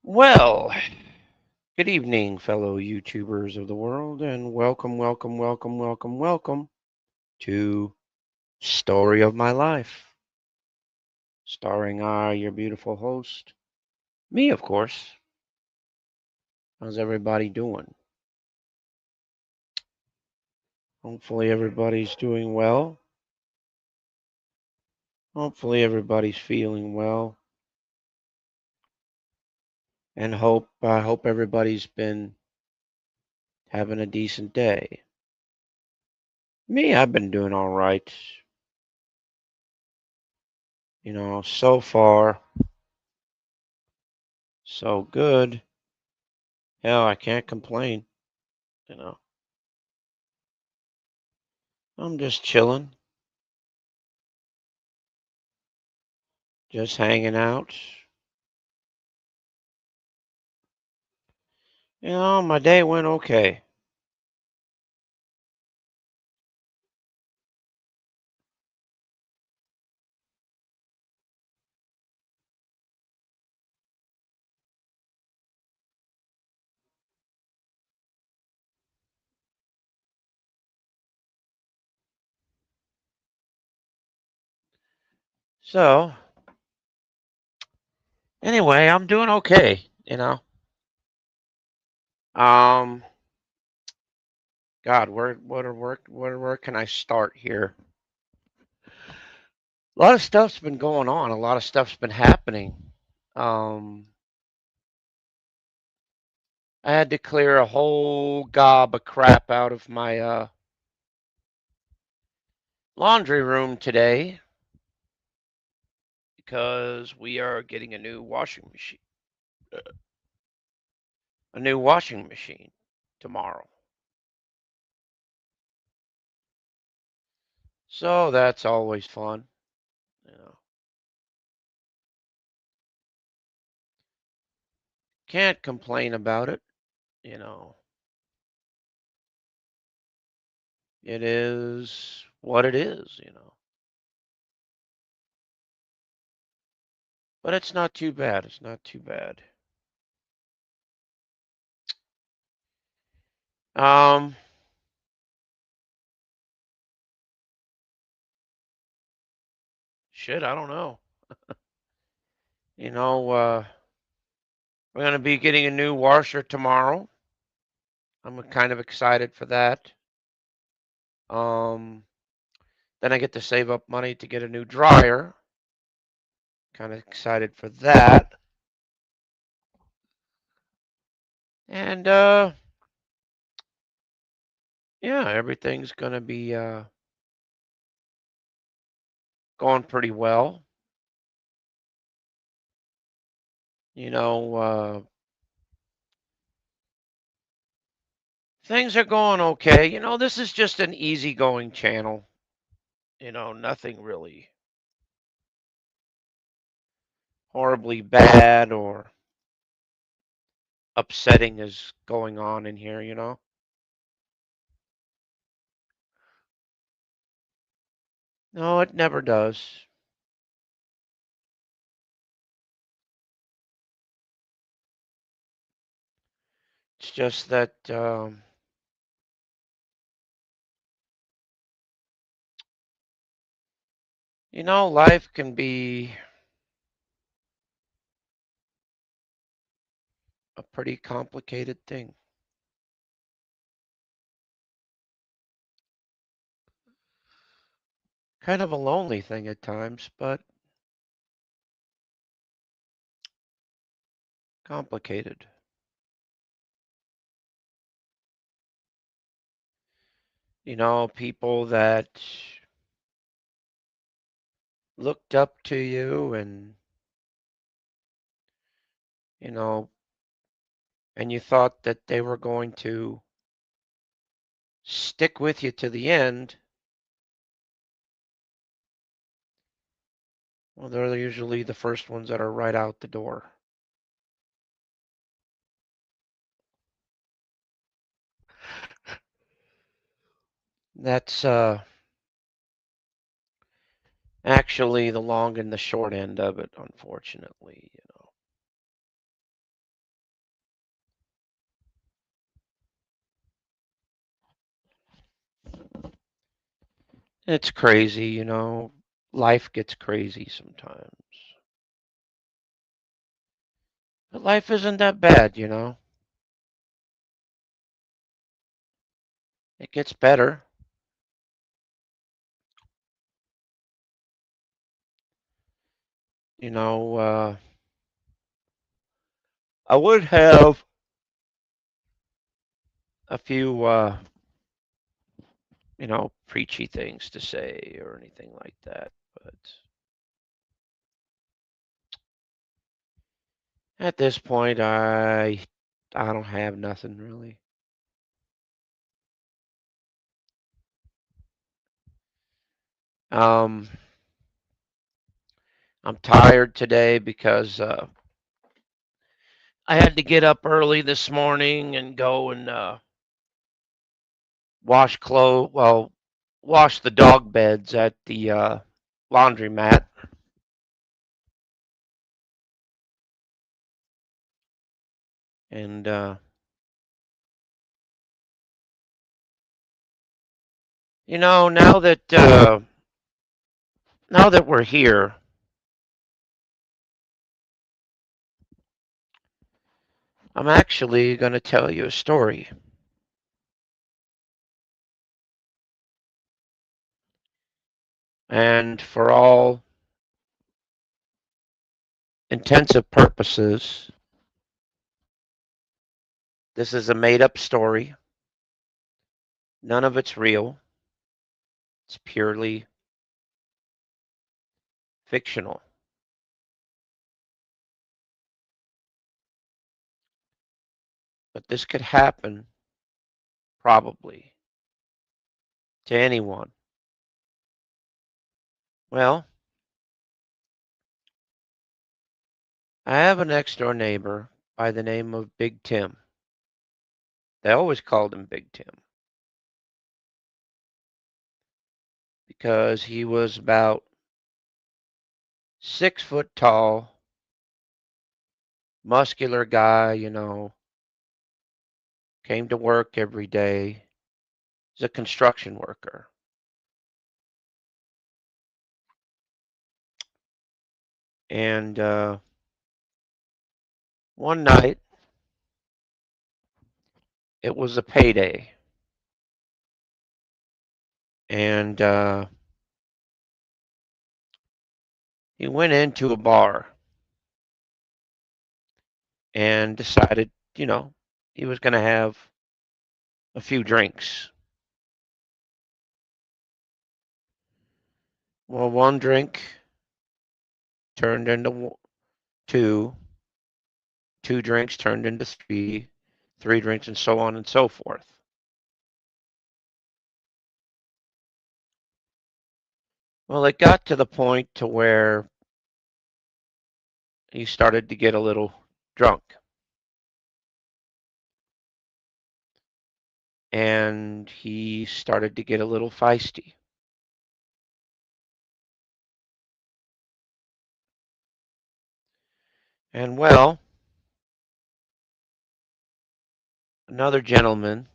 Well, good evening, fellow YouTubers of the world, and welcome to Story of My Life, starring your beautiful host, me, of course. How's everybody doing? Hopefully, everybody's doing well. Hopefully, everybody's feeling well, and I hope everybody's been having a decent day. Me, I've been doing all right. So far, so good. Hell, I can't complain. You know, I'm just chilling, just hanging out. My day went okay. So, anyway, I'm doing okay. God, where can I start here? A lot of stuff's been going on. A lot of stuff's been happening. Um, I had to clear a whole gob of crap out of my laundry room today because we are getting a new washing machine tomorrow. So that's always fun, you know. Can't complain about it, you know. It is what it is. But it's not too bad. It's not too bad. Um, Shit, I don't know. You know, we're gonna be getting a new washer tomorrow. I'm kind of excited for that. Um, then I get to save up money to get a new dryer. Kind of excited for that. And yeah, everything's gonna be going pretty well. You know, things are going okay. This is just an easygoing channel. Nothing really horribly bad or upsetting is going on in here. No, it never does. It's just that, life can be a pretty complicated thing. Kind of a lonely thing at times, but complicated. People that looked up to you you know, and you thought that they were going to stick with you to the end. Well, they're usually the first ones that are right out the door. That's actually the long and the short end of it, unfortunately. It's crazy, you know. Life gets crazy sometimes. But life isn't that bad, you know. It gets better. You know, I would have a few, preachy things to say or anything like that. But at this point, I don't have nothing really. Um, I'm tired today because I had to get up early this morning and go and wash clothes. Well, wash the dog beds at the laundromat. And you know, now that we're here, I'm actually going to tell you a story. And for all intensive purposes, this is a made up story. None of it's real. It's purely fictional. But this could happen probably to anyone. Well, I have a next door neighbor by the name of Big Tim. They always called him Big Tim because he was about 6 foot tall, muscular guy, you know, came to work every day. He's a construction worker. And one night, it was a payday. And he went into a bar and decided, he was going to have a few drinks. Well, one drink turned into two, two drinks turned into three, three drinks, and so on and so forth. Well, it got to the point to where he started to get a little drunk. And he started to get a little feisty. And well, another gentleman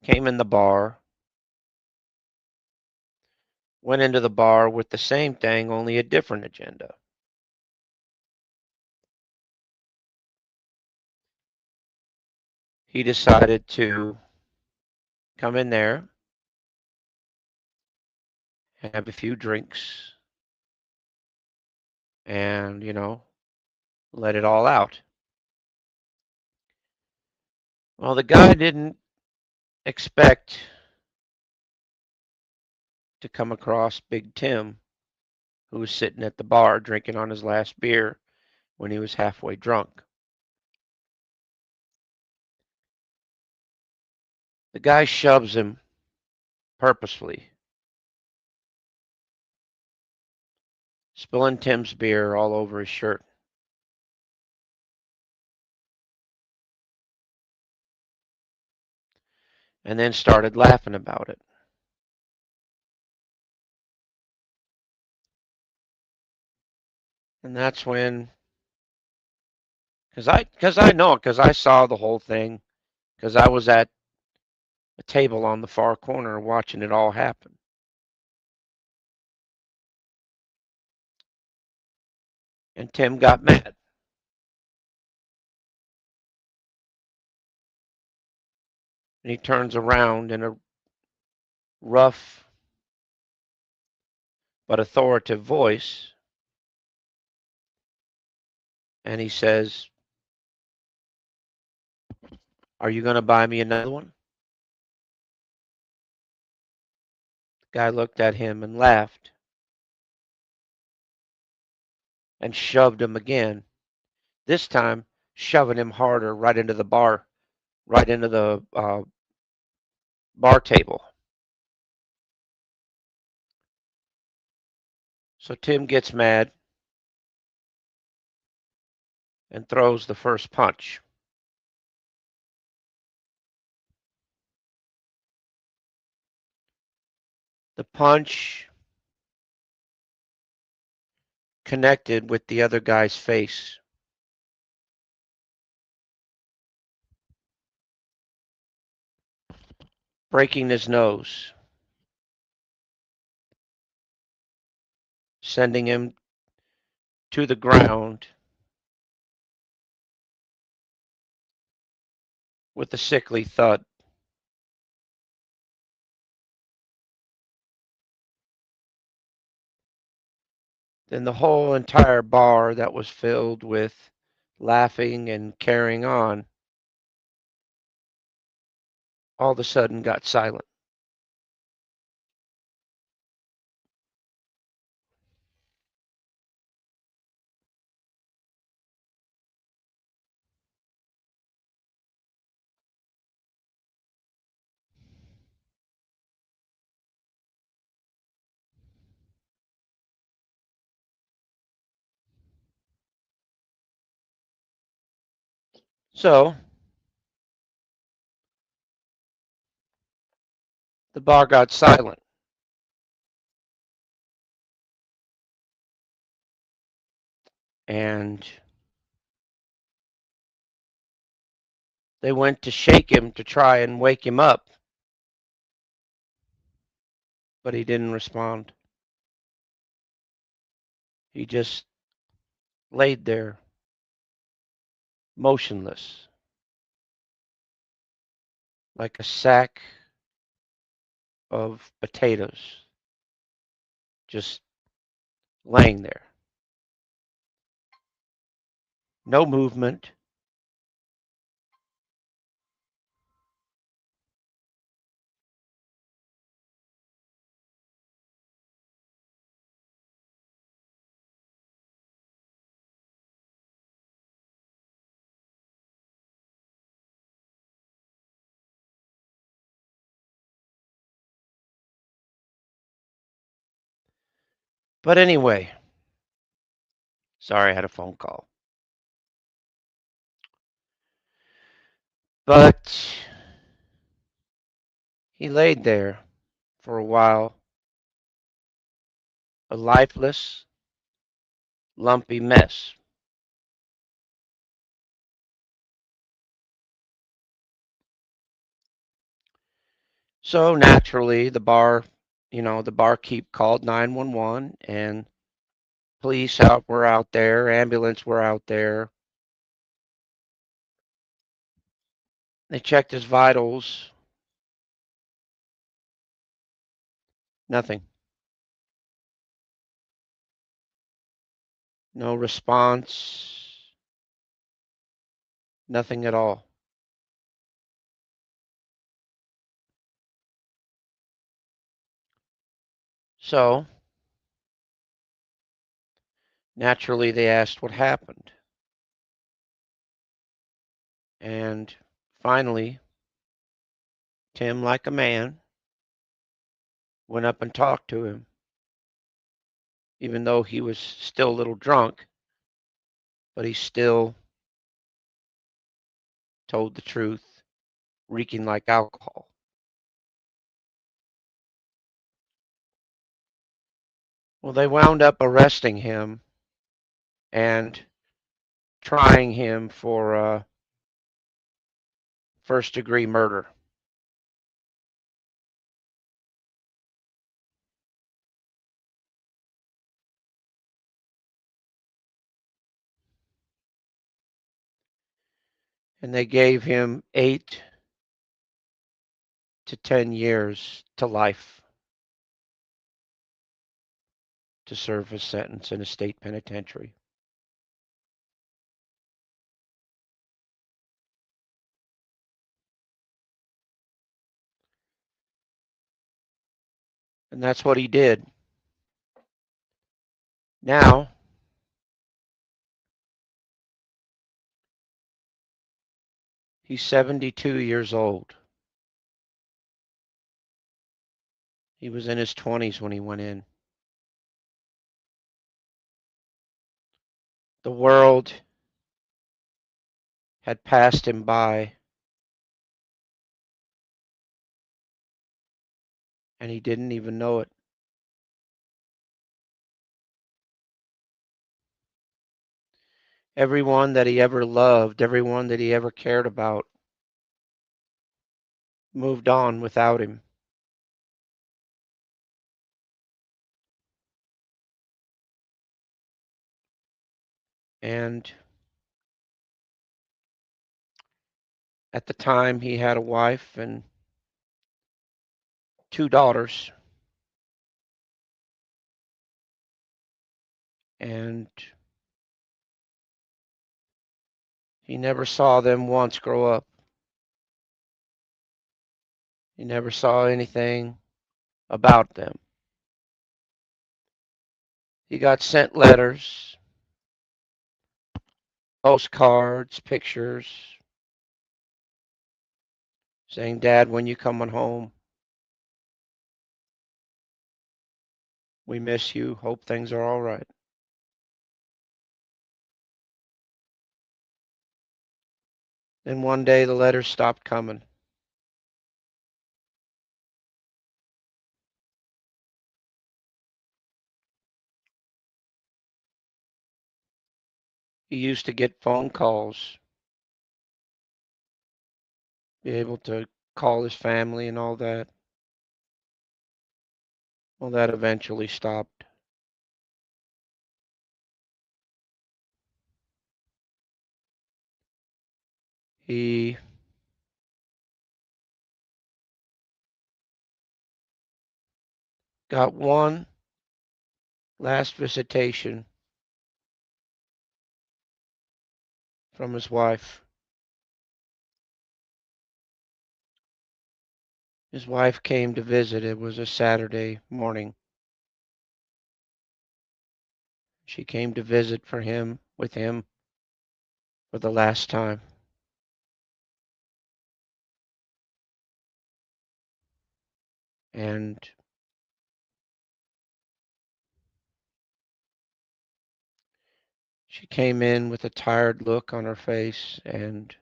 came in the bar, went into the bar with the same thing, only a different agenda. He decided to come in there, have a few drinks, and, let it all out. Well, the guy didn't expect to come across Big Tim, who was sitting at the bar drinking on his last beer when he was halfway drunk. The guy shoves him purposefully, spilling Tim's beer all over his shirt. And then started laughing about it. And that's when, because I know, because I saw the whole thing, because I was at a table on the far corner watching it all happen. And Tim got mad. And he turns around in a rough but authoritative voice, and he says, "Are you going to buy me another one?" The guy looked at him and laughed and shoved him again, this time shoving him harder right into the bar, right into the bar table. So Tim gets mad and throws the first punch. The punch connected with the other guy's face, breaking his nose, sending him to the ground with a sickly thud. Then the whole entire bar that was filled with laughing and carrying on all of a sudden got silent. So the bar got silent, and they went to shake him to try and wake him up, but he didn't respond. He just laid there, motionless, like a sack of potatoes, just laying there. No movement. But anyway, sorry, I had a phone call. But he laid there for a while, a lifeless, lumpy mess. So naturally, the barkeep called 911, and police were out there, ambulance were out there. They checked his vitals. Nothing. No response. Nothing at all. So naturally, they asked what happened. And finally, Tim, like a man, went up and talked to him, even though he was still a little drunk, but he still told the truth, reeking like alcohol. Well, they wound up arresting him and trying him for first degree murder. and they gave him 8 to 10 years to life to serve his sentence in a state penitentiary. And that's what he did. Now, he's 72 years old. He was in his 20s when he went in. The world had passed him by, and he didn't even know it. Everyone that he ever loved, everyone that he ever cared about, moved on without him. And at the time, he had a wife and 2 daughters. And he never saw them once grow up. He never saw anything about them. He got sent letters, postcards, pictures, saying, "Dad, when you coming home? We miss you. Hope things are all right." Then one day the letters stopped coming. He used to get phone calls, be able to call his family and all that. Well, that eventually stopped. He got one last visitation from his wife. His wife came to visit. It was a Saturday morning. She came to visit with him for the last time. And she came in with a tired look on her face, and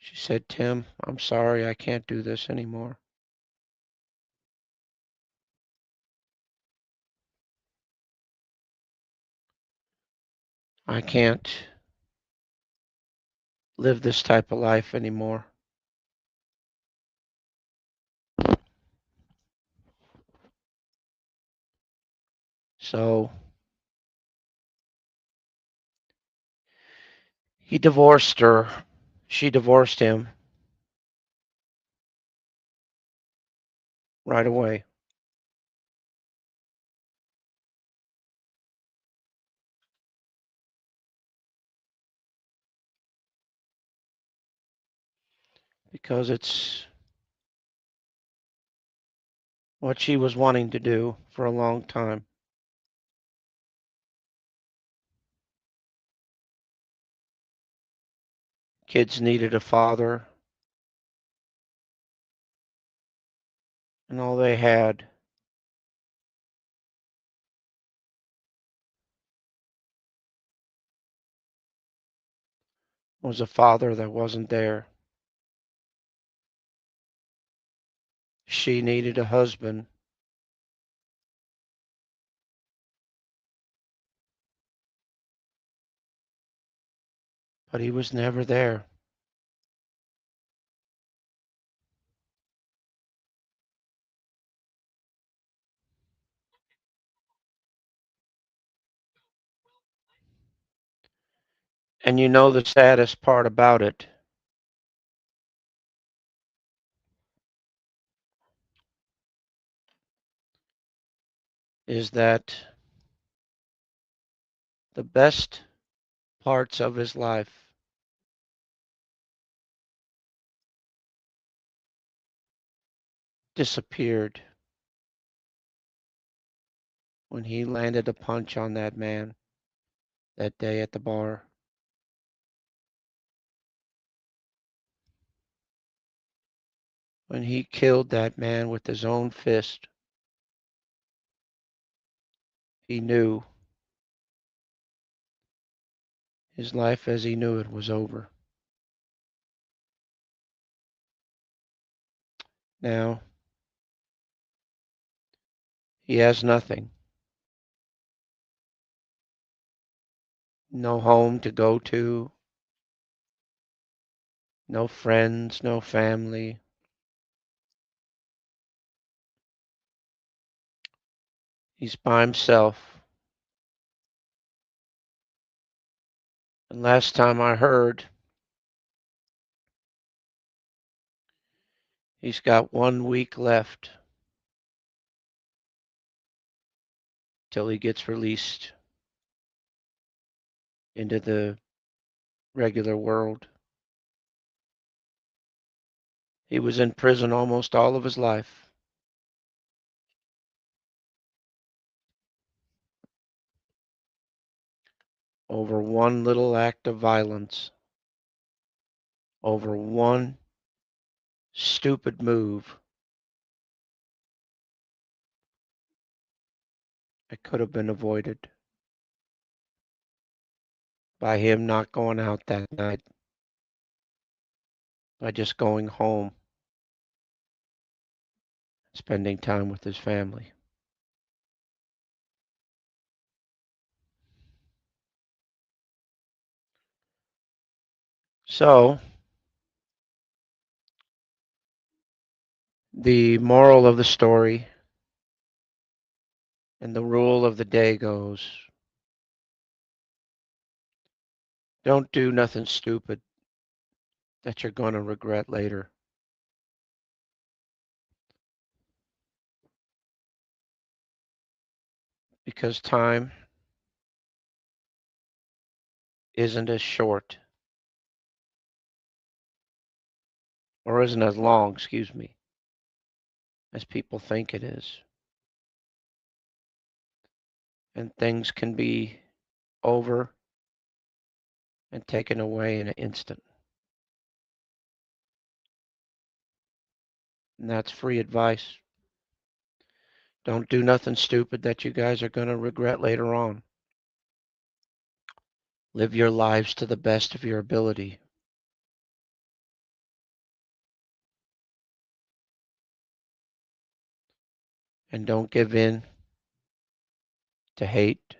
she said, "Tim, I'm sorry, I can't do this anymore. I can't live this type of life anymore." So he divorced her. She divorced him right away. Because it's what she was wanting to do for a long time. Kids needed a father, and all they had was a father that wasn't there. She needed a husband, but he was never there. And you know the saddest part about it is that the best parts of his life disappeared when he landed a punch on that man that day at the bar. When he killed that man with his own fist, he knew his life as he knew it was over. Now, he has nothing. No home to go to, no friends, no family. He's by himself. And last time I heard, he's got 1 week left till he gets released into the regular world. He was in prison almost all of his life. Over one little act of violence, over one stupid move that could have been avoided by him not going out that night, by just going home, spending time with his family. So, the moral of the story and the rule of the day goes, don't do nothing stupid that you're going to regret later. Because time isn't as short, or isn't as long, excuse me, as people think it is. And things can be over and taken away in an instant. And that's free advice. Don't do nothing stupid that you guys are going to regret later on. Live your lives to the best of your ability. And don't give in to hate.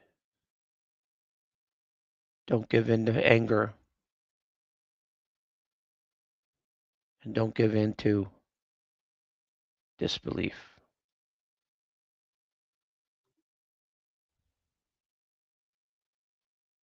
Don't give in to anger. And don't give in to disbelief.